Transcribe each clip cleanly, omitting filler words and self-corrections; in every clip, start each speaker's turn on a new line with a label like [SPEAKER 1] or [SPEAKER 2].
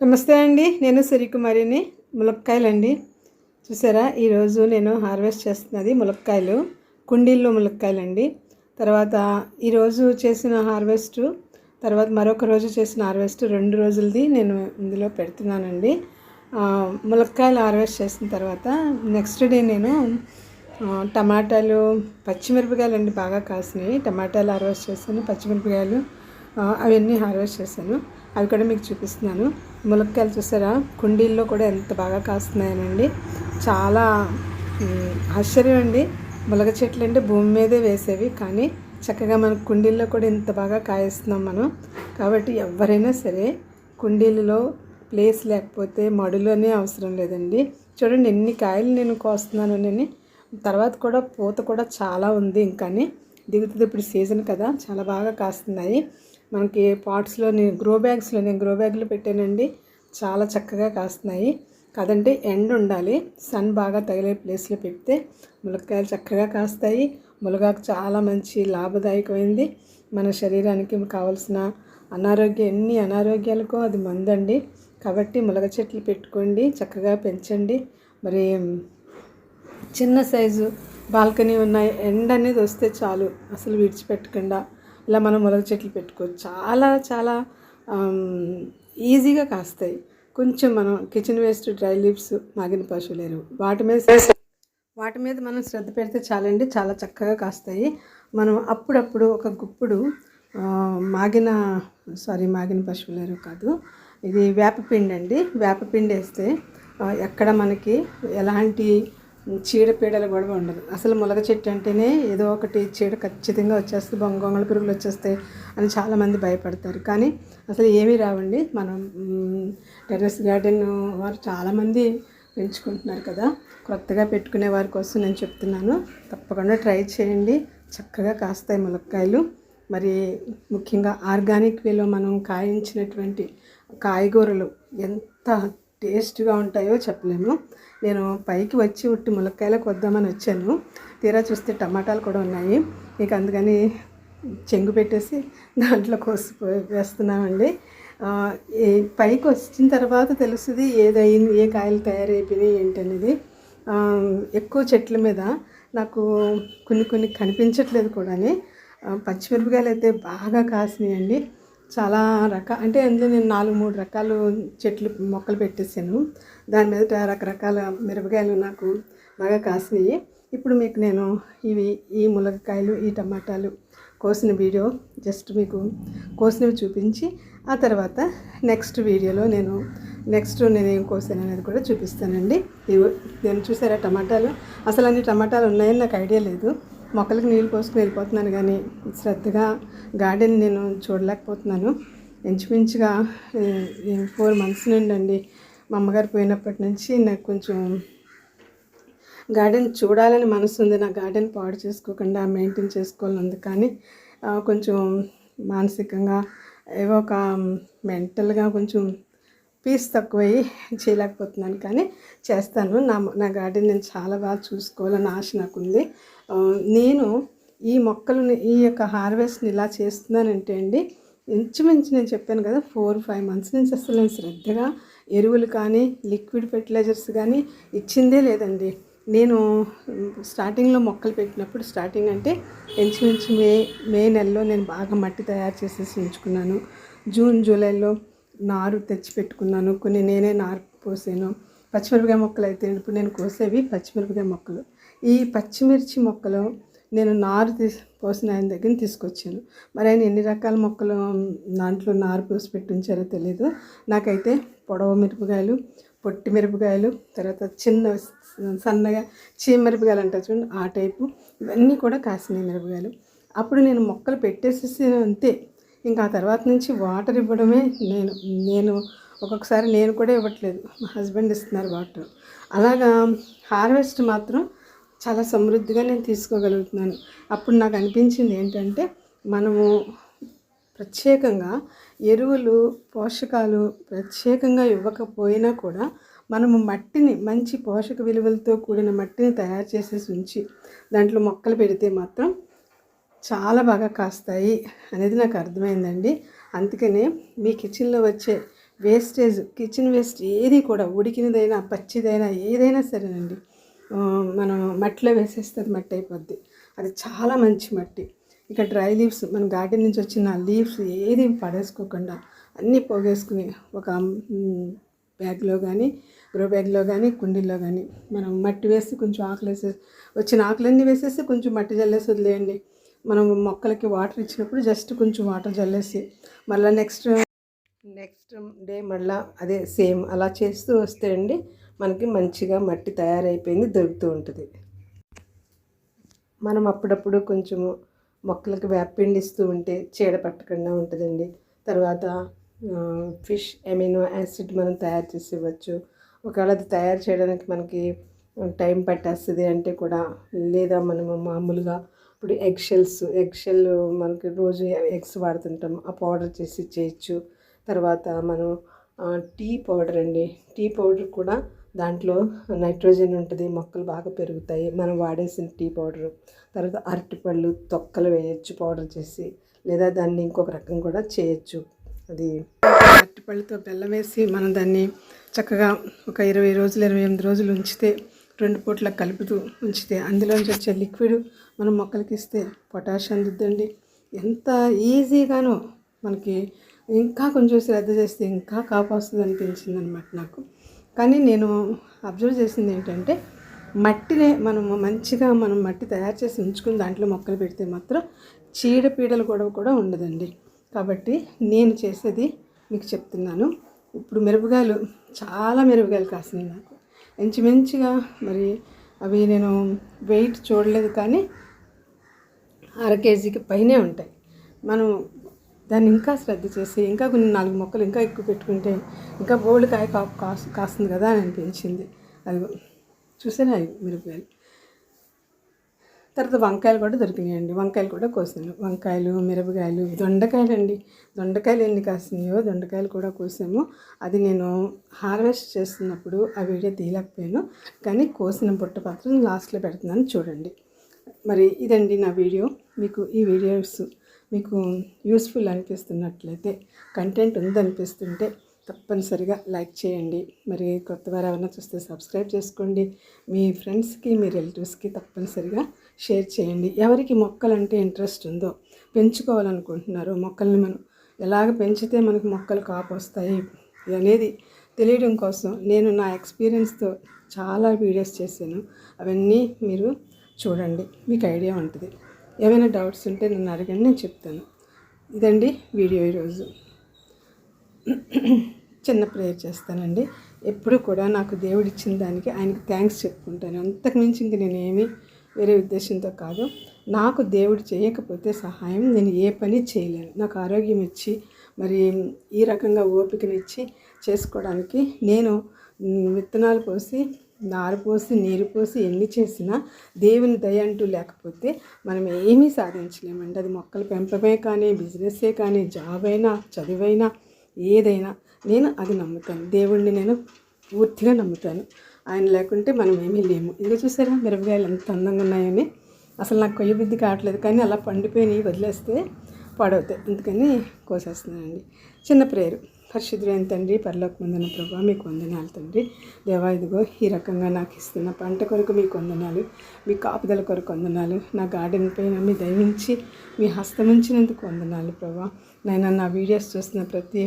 [SPEAKER 1] నమస్తే అండి. నేను సిరికుమారిని. ములక్కాయలండి. చూసారా, ఈరోజు నేను హార్వెస్ట్ చేస్తున్నది ములక్కాయలు, కుండీల్లో ములక్కాయలండి. తర్వాత ఈరోజు చేసిన హార్వెస్ట్, తర్వాత మరొక రోజు చేసిన హార్వెస్ట్, 2 రోజులది నేను ఇందులో పెడుతున్నానండి. ములక్కాయలు హార్వెస్ట్ చేసిన తర్వాత నెక్స్ట్ డే నేను టమాటాలు, పచ్చిమిరపకాయలు అండి బాగా కాసినాయి. టమాటాలు హార్వెస్ట్ చేశాను, పచ్చిమిరపకాయలు అవన్నీ హార్వెస్ట్ చేశాను. అవి కూడా మీకు చూపిస్తున్నాను. ములక్కాయలు చూసారా, కుండీల్లో కూడా ఎంత బాగా కాస్తున్నాయనండి. చాలా ఆశ్చర్యం అండి. ములగ చెట్లు అంటే భూమి మీదే వేసేవి, కానీ చక్కగా మన కుండీల్లో కూడా ఇంత బాగా కాయిస్తున్నాం మనం. కాబట్టి ఎవరైనా సరే కుండీలలో ప్లేస్ లేకపోతే మడులోనే అవసరం లేదండి. చూడండి ఎన్ని కాయలు నేను కోస్తున్నాను. నేను తర్వాత కూడా పూత కూడా చాలా ఉంది, ఇంకాని దిగుతుంది. ఇప్పుడు సీజన్ కదా, చాలా బాగా కాస్తున్నాయి. మనకి పాట్స్లో నేను గ్రో బ్యాగ్లో పెట్టానండి. చాలా చక్కగా కాస్తున్నాయి. కాదంటే ఎండ ఉండాలి, సన్ బాగా తగిలే ప్లేస్లో పెడితే ములక్కాయలు చక్కగా కాస్తాయి. ములగాకు చాలా మంచి లాభదాయకమైంది. మన శరీరానికి కావాల్సిన ఎన్ని అనారోగ్యాలకు అది మందండి. కాబట్టి ములగ చెట్లు పెట్టుకోండి, చక్కగా పెంచండి. మరి చిన్న సైజు బాల్కనీ ఉన్నాయి, ఎండ అనేది వస్తే చాలు అసలు విడిచిపెట్టకుండా ఇలా మనం ములగ చెట్లు పెట్టుకోవచ్చు. చాలా చాలా ఈజీగా కాస్తాయి. కొంచెం మనం కిచెన్ వేస్ట్, డ్రై లీవ్స్, మాగిన పశువుల ఎరువు వాటి మీద మనం శ్రద్ధ పెడితే చాలండి, చాలా చక్కగా కాస్తాయి. మనం అప్పుడప్పుడు ఒక గుప్పుడు మాగిన పశువుల ఎరువు కాదు, ఇది వేపపిండి అండి. వేపపిండి వేస్తే ఎక్కడ మనకి ఎలాంటి చీడపీడలు కూడా ఉండదు. అసలు ములగ చెట్టు అంటేనే ఏదో ఒకటి చీడ ఖచ్చితంగా వచ్చేస్తుంది, గొంగళ పురుగులు వచ్చేస్తాయి అని చాలామంది భయపడతారు. కానీ అసలు ఏమీ రావండి. మనం టెర్రస్ గార్డెన్ వారు చాలామంది పెంచుకుంటున్నారు కదా, కొత్తగా పెట్టుకునే వారి కోసం నేను చెప్తున్నాను. తప్పకుండా ట్రై చేయండి, చక్కగా కాస్తాయి ములక్కాయలు. మరి ముఖ్యంగా ఆర్గానిక్ వేలో మనం కాయించినటువంటి కాయగూరలు ఎంత టేస్ట్గా ఉంటాయో చెప్పలేము. నేను పైకి వచ్చి ఉట్టి ములక్కాయలకు వద్దామని వచ్చాను, తీరా చూస్తే టమాటాలు కూడా ఉన్నాయి. ఇక అందుకని చెంగు పెట్టేసి దాంట్లో కోసి వేస్తున్నామండి. పైకి వచ్చిన తర్వాత తెలుస్తుంది ఏదైంది, ఏ కాయలు తయారైపోయినాయి ఏంటనేది. ఎక్కువ చెట్ల మీద నాకు కొన్ని కనిపించట్లేదు కూడా. పచ్చిమిరపకాయలు అయితే బాగా కాసినాయండి. చాలా అంటే అందులో నేను 4-3 రకాలు మొక్కలు పెట్టేశాను. దాని మీద రకరకాల మిరపకాయలు నాకు బాగా కాసినాయి. ఇప్పుడు మీకు నేను ఈ ములక్కాయలు, ఈ టమాటాలు కోసిన వీడియో జస్ట్ మీకు కోసినవి చూపించి, ఆ తర్వాత నెక్స్ట్ వీడియోలో నేను ఏం కోసాను అనేది కూడా చూపిస్తానండి. నేను చూసారా టమాటాలు, అసలు అన్ని టమాటాలు ఉన్నాయని నాకు ఐడియా లేదు. మొక్కలకు నీళ్ళు పోసుకుని వెళ్ళిపోతున్నాను, కానీ శ్రద్ధగా గార్డెన్ నేను చూడలేకపోతున్నాను. ఇంచుమించుగా 4 months నుండి అండి, మా అమ్మగారు పోయినప్పటి నుంచి నాకు కొంచెం గార్డెన్ చూడాలని మనసు ఉంది. నా గార్డెన్ పాడు చేసుకోకుండా మెయింటైన్ చేసుకోవాలని, కానీ కొంచెం మానసికంగా ఏవో ఒక మెంటల్గా కొంచెం పీస్ తక్కువయ్యి చేయలేకపోతున్నాను, కానీ చేస్తాను. నా గార్డెన్ నేను చాలా బాగా చూసుకోవాలని ఆశ నాకుంది. నేను ఈ మొక్కలను, ఈ యొక్క హార్వెస్ట్ని ఇలా చేస్తున్నానంటే అండి, ఇంచుమించు నేను చెప్పాను కదా 4-5 months నుంచి అసలు నేను శ్రద్ధగా ఎరువులు కానీ లిక్విడ్ ఫెర్టిలైజర్స్ కానీ ఇచ్చిందే లేదండి. నేను స్టార్టింగ్లో మొక్కలు పెట్టినప్పుడు, స్టార్టింగ్ అంటే ఇంచుమించు మే నెలలో నేను బాగా మట్టి తయారు చేసేసి ఉంచుకున్నాను. జూన్ జూలైలో నారు తెచ్చి పెట్టుకున్నాను, కొన్ని నేనే నారు పోసాను. పచ్చిమిరపకాయ మొక్కలు అయితే ఇప్పుడు నేను కోసేవి పచ్చిమిరపకాయ మొక్కలు. ఈ పచ్చిమిర్చి మొక్కలు నేను నారు పోసిన ఆయన దగ్గర తీసుకొచ్చాను. మరి ఆయన ఎన్ని రకాల మొక్కలు దాంట్లో నారు పోసి పెట్టి ఉంచారో తెలియదు. నాకైతే పొడవ మిరపకాయలు, పొట్టి మిరపకాయలు, తర్వాత చిన్న సన్నగా చీమిరపకాయలు అంటారు చూడండి, ఆ టైపు, ఇవన్నీ కూడా కాసినాయి మిరపకాయలు. అప్పుడు నేను మొక్కలు పెట్టేసేసి అంతే. ఇంకా ఆ తర్వాత నుంచి వాటర్ ఇవ్వడమే. నేను ఒక్కొక్కసారి నేను కూడా ఇవ్వట్లేదు, మా హస్బెండ్ ఇస్తున్నారు వాటర్. అలాగా హార్వెస్ట్ మాత్రం చాలా సమృద్ధిగా నేను తీసుకోగలుగుతున్నాను. అప్పుడు నాకు అనిపించింది ఏంటంటే, మనము ప్రత్యేకంగా ఎరువులు, పోషకాలు ప్రత్యేకంగా ఇవ్వకపోయినా కూడా మనము మట్టిని, మంచి పోషక విలువలతో కూడిన మట్టిని తయారు చేసేసి ఉంచి దాంట్లో మొక్కలు పెడితే మాత్రం చాలా బాగా కాస్తాయి అనేది నాకు అర్థమైందండి. అందుకనే మీ కిచెన్లో వచ్చే వేస్టేజ్, కిచెన్ వేస్ట్ ఏది కూడా ఉడికినదైనా పచ్చిదైనా ఏదైనా సరేనండి, మనం మట్టిలో వేసేస్తే అది మట్టి అయిపోద్ది. అది చాలా మంచి మట్టి. ఇక డ్రై లీవ్స్, మన గార్డెన్ నుంచి వచ్చిన లీవ్స్ ఏది పడేసుకోకుండా అన్నీ పోగేసుకుని ఒక బ్యాగ్లో కానీ, గ్రో బ్యాగ్లో కానీ, కుండీల్లో కానీ మనం మట్టి వేసి కొంచెం ఆకులు వేసేసి, వచ్చిన ఆకులన్నీ వేసేసి కొంచెం మట్టి జల్లేసి వదిలేయండి. మనం మొక్కలకి వాటర్ ఇచ్చినప్పుడు జస్ట్ కొంచెం వాటర్ జల్లేసి మళ్ళీ నెక్స్ట్ డే మళ్ళీ అదే సేమ్ అలా చేస్తూ వస్తే అండి మనకి మంచిగా మట్టి తయారైపోయింది దొరుకుతూ ఉంటుంది. మనం అప్పుడప్పుడు కొంచెము మొక్కలకు వేపపిండి ఇస్తూ ఉంటే చీడ పట్టకుండా ఉంటుందండి. తర్వాత ఫిష్ ఎమినో యాసిడ్ మనం తయారు చేసి ఇవ్వచ్చు. ఒకవేళ అది తయారు చేయడానికి మనకి టైం పట్టేస్తుంది అంటే కూడా, లేదా మనము మామూలుగా ఇప్పుడు ఎగ్ షెల్ మనకి రోజు ఎగ్స్ వాడుతుంటాం, ఆ పౌడర్ చేసి చేయొచ్చు. తర్వాత మనం టీ పౌడర్ అండి, టీ పౌడర్ కూడా దాంట్లో నైట్రోజన్ ఉంటుంది, మొక్కలు బాగా పెరుగుతాయి మనం వాడేసిన టీ పౌడరు. తర్వాత అరటిపళ్ళు తొక్కలు వేయచ్చు పౌడర్ చేసి, లేదా దాన్ని ఇంకొక రకం కూడా చేయొచ్చు. అది అరటిపళ్ళతో బెల్లం వేసి మనం దాన్ని చక్కగా ఒక 20 రోజులు 28 రోజులు ఉంచితే, 2 పూట్ల కలుపుతూ ఉంచితే అందులోంచి వచ్చే లిక్విడ్ మనం మొక్కలకి ఇస్తే పొటాష్ అందుద్దండి. ఎంత ఈజీగానో మనకి, ఇంకా కొంచెం శ్రద్ధ చేస్తే ఇంకా కాపు వస్తుంది అనిపించింది అనమాట నాకు. కానీ నేను అబ్జర్వ్ చేసింది ఏంటంటే, మట్టినే మనం మట్టి తయారు చేసి ఉంచుకుని దాంట్లో మొక్కలు పెడితే మాత్రం చీడపీడలు కూడా ఉండదండి. కాబట్టి నేను చేసేది మీకు చెప్తున్నాను. ఇప్పుడు మిరపకాయలు, చాలా మిరపకాయలు కాసినాయి నాకు ఇంచుమించుగా. మరి అవి నేను వెయిట్ చూడలేదు కానీ 1/2 కేజీకి పైనే ఉంటాయి. మనం దాన్ని ఇంకా శ్రద్ధ చేసి ఇంకా కొన్ని 4 మొక్కలు ఇంకా ఎక్కువ పెట్టుకుంటే ఇంకా బోల్డ్ కాయ కాస్తుంది కదా అని అనిపించింది. అది చూసాను అవి మిరపకాయలు. తర్వాత వంకాయలు కూడా దొరికినాయండి, వంకాయలు కూడా కోసాను. వంకాయలు, మిరపకాయలు, దొండకాయలు అండి, దొండకాయలు ఎన్ని కాసినాయో దొండకాయలు కూడా కోసాము. అది నేను హార్వెస్ట్ చేస్తున్నప్పుడు ఆ వీడియో తీయలేకపోయాను, కానీ కోసిన బుట్ట పాత్ర లాస్ట్లో పెడుతున్నాను చూడండి. మరి ఇదండి నా వీడియో. మీకు ఈ వీడియోస్ మీకు యూస్ఫుల్ అనిపిస్తున్నట్లయితే, కంటెంట్ ఉందనిపిస్తుంటే తప్పనిసరిగా లైక్ చేయండి. మరి కొత్త వారు ఎవరైనా చూస్తే సబ్స్క్రైబ్ చేసుకోండి. మీ ఫ్రెండ్స్కి, మీ రిలేటివ్స్కి తప్పనిసరిగా షేర్ చేయండి. ఎవరికి మొక్కలంటే ఇంట్రెస్ట్ ఉందో, పెంచుకోవాలనుకుంటున్నారో, మొక్కల్ని మనం ఎలాగ పెంచితే మనకు మొక్కలు కాపు వస్తాయి అనేది తెలియడం కోసం నేను నా ఎక్స్పీరియన్స్తో చాలా వీడియోస్ చేశాను. అవన్నీ మీరు చూడండి, మీకు ఐడియా ఉంటుంది. ఏమైనా డౌట్స్ ఉంటే నన్ను అడగండి, నేను చెప్తాను. ఇదండి వీడియో ఈరోజు. చిన్న ప్రేయర్ చేస్తానండి. ఎప్పుడు కూడా నాకు దేవుడు ఇచ్చిన దానికి ఆయనకి థ్యాంక్స్ చెప్పుకుంటాను. అంతకుమించి ఇంక నేనేమి వేరే ఉద్దేశంతో కాదు. నాకు దేవుడు చేయకపోతే సహాయం నేను ఏ పని చేయలేను. నాకు ఆరోగ్యం ఇచ్చి, మరి ఈ రకంగా ఓపికనిచ్చి చేసుకోవడానికి నేను విత్తనాలు పోసి, నారు పోసి, నీరు పోసి ఎన్ని చేసినా దేవుని దయ అంటూ లేకపోతే మనం ఏమీ సాధించలేమండి. అది మొక్కల పెంపమే కానీ, బిజినెస్సే కానీ, జాబ్ అయినా, చదువైనా, ఏదైనా నేను అది నమ్ముతాను. దేవుడిని నేను పూర్తిగా నమ్ముతాను. ఆయన లేకుంటే మనం ఏమీ లేము. ఇదిగో చూసారా మిరపకాయలు ఎంత అందంగా ఉన్నాయని. అసలు నాకు కొయ్య బుద్ధి కావట్లేదు, కానీ అలా పండిపోయినాయి వదిలేస్తే పాడవుతాయి, అందుకని కోసేస్తున్నానండి. చిన్న ప్రేయరు. పరిశుద్ధుడైన తండ్రి, పరలోకమందున్న ప్రభువా, మీకు వందనాలు తండ్రి. దేవా, ఇదిగో ఈ రకంగా నాకు ఇస్తున్న పంట కొరకు మీకు వందనాలు, మీ కాపుదల కొరకు వందనాలు. నా గార్డెన్ పైన మీ దయమించి మీ హస్తముంచినందుకు వందనాలు ప్రభువా. నాయన, నా వీడియోస్ చూస్తున్న ప్రతి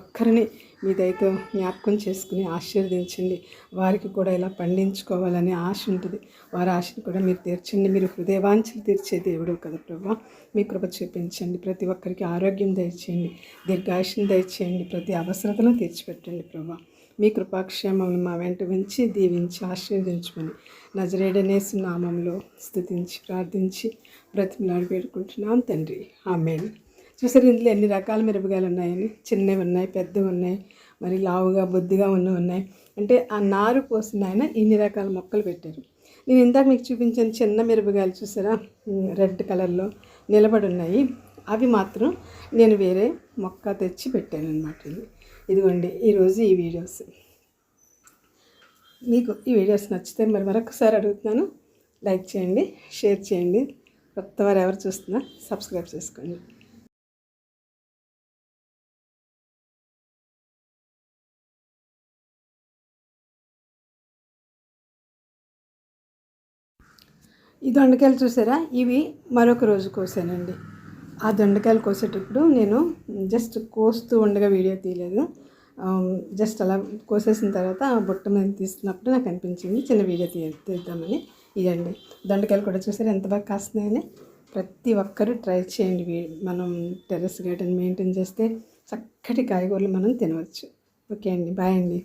[SPEAKER 1] ఒక్కరిని మీ దయతో జ్ఞాపకం చేసుకుని ఆశీర్వదించండి. వారికి కూడా ఇలా పండించుకోవాలనే ఆశ ఉంటుంది. వారి ఆశను కూడా మీరు తీర్చండి. మీరు హృదయవాంఛలు తీర్చే దేవుడు కదా ప్రభువా. మీ కృప చూపించండి. ప్రతి ఒక్కరికి ఆరోగ్యం దయచేయండి, దీర్ఘాయుష్ను దయచేయండి, ప్రతి అవసరతను తీర్చిపెట్టండి ప్రభువా. మీ కృపాక్షేమములు మా వెంట ఉంచి దీవించి ఆశీర్వదించమని నజరేయుడనేసు నామంలో స్తుతించి ప్రార్థించి బ్రతిమలాడి వేడుకుంటున్నాం తండ్రి, ఆమేన్. చూసారు ఇందులో ఎన్ని రకాల మిరపకాయలు ఉన్నాయని. చిన్నవి ఉన్నాయి, పెద్దవి ఉన్నాయి, మరి లావుగా బొద్దుగా ఉన్నాయి. అంటే ఆ నారు పోసిన ఆయన ఇన్ని రకాల మొక్కలు పెట్టారు. నేను ఇందాక మీకు చూపించిన చిన్న మిరపకాయలు చూసారా, రెడ్ కలర్లో నిలబడి ఉన్నాయి. అవి మాత్రం నేను వేరే మొక్క తెచ్చి పెట్టాను అనమాట. ఇదిగోండి ఈరోజు ఈ వీడియోస్. మీకు ఈ వీడియోస్ నచ్చితే మరి మరొకసారి అడుగుతున్నాను, లైక్ చేయండి, షేర్ చేయండి. కొత్త వారు ఎవరు చూస్తున్నా సబ్స్క్రైబ్ చేసుకోండి. ఈ దొండకాయలు చూసారా, ఇవి మరొక రోజు కోసానండి. ఆ దొండకాయలు కోసేటప్పుడు నేను జస్ట్ కోస్తూ ఉండగా వీడియో తీయలేదు. జస్ట్ అలా కోసేసిన తర్వాత ఆ బుట్ట మీద తీస్తున్నప్పుడు నాకు అనిపించింది చిన్న వీడియో తీద్దామని. ఇదండి దొండకాయలు కూడా చూసారా ఎంత బాగా కాస్తున్నాయని. ప్రతి ఒక్కరూ ట్రై చేయండి. మనం టెర్రస్ గార్డెన్ మెయింటైన్ చేస్తే చక్కటి కాయగూరలు మనం తినవచ్చు. ఓకే అండి, బాయ్ అండి.